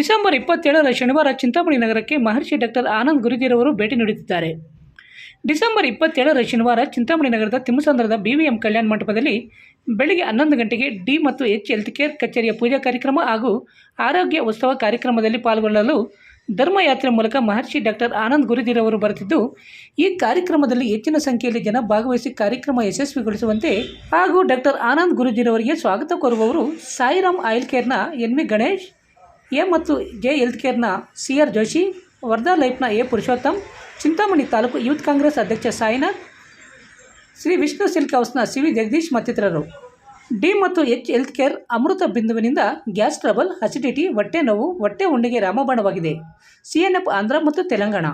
December 27ರ ಶನಿವಾರ ಚಿಂತಾಮಣಿ ನಗರಕ್ಕೆ ಮಹರ್ಷಿ doctor Anand ಗುರೂಜಿರವರು ಭೇಟಿ ನೀಡುತ್ತಿದ್ದಾರೆ. ಡಿಸೆಂಬರ್ 27ರ ಶನಿವಾರ ಚಿಂತಾಮಣಿ ನಗರದ ತಿಮ್ಮಸಂದ್ರದ BVM ಕಲ್ಯಾಣ ಮಂಟಪದಲ್ಲಿ ಬೆಳಗ್ಗೆ 11 ಗಂಟೆಗೆ ಡಿ ಮತ್ತು ಎಚ್ ಹೆಲ್ತ್ ಕೇರ್ ಕಚೇರಿಯ ಪೂಜಾ ಕಾರ್ಯಕ್ರಮ ಹಾಗೂ ಆರೋಗ್ಯ ಉತ್ಸವ ಕಾರ್ಯಕ್ರಮದಲ್ಲಿ ಪಾಲ್ಗೊಳ್ಳಲು ಧರ್ಮಯಾತ್ರೆ ಮೂಲಕ ಮಹರ್ಷಿ ಡಾಕ್ಟರ್ ಆನಂದ್ ಗುರೂಜಿರವರು ಬರುತ್ತಿದ್ದು, ಈ ಕಾರ್ಯಕ್ರಮದಲ್ಲಿ ಹೆಚ್ಚಿನ ಸಂಖ್ಯೆಯಲ್ಲಿ ಜನ ಭಾಗವಹಿಸಿ ಕಾರ್ಯಕ್ರಮ ಯಶಸ್ವಿಗೊಳಿಸುವಂತೆ ಹಾಗೂ ಡಾಕ್ಟರ್ ಆನಂದ್ ಗುರೂಜಿರವರಿಗೆ ಸ್ವಾಗತ ಕೋರುವವರು ಸಾಯಿರಾಮ್ ಆಯಿಲ್ ಕೇರ್ನ NV ಗಣೇಶ್, ಎ ಮತ್ತು ಜೆ ಹೆಲ್ತ್ ಕೇರ್ನ CR ಜೋಶಿ, ವರ್ಧಾ ಲೈಫ್ನ ಎ ಪುರುಷೋತ್ತಮ್, ಚಿಂತಾಮಣಿ ತಾಲೂಕು ಯೂತ್ ಕಾಂಗ್ರೆಸ್ ಅಧ್ಯಕ್ಷ ಸಾಯಿನಾಥ್, ಶ್ರೀ ವಿಷ್ಣು ಸಿಲ್ಕ್ ಹೌಸ್ನ CV ಜಗದೀಶ್ ಮತ್ತಿತರರು. ಡಿ ಮತ್ತು ಎಚ್ ಹೆಲ್ತ್ ಕೇರ್ ಅಮೃತ ಬಿಂದುವಿನಿಂದ ಗ್ಯಾಸ್ ಟ್ರಬಲ್, ಅಸಿಡಿಟಿ, ಹೊಟ್ಟೆ ನೋವು, ಹೊಟ್ಟೆ ಉಂಡೆಗೆ ರಾಮಬಾಣವಾಗಿದೆ. CNF ಆಂಧ್ರ ಮತ್ತು ತೆಲಂಗಾಣ.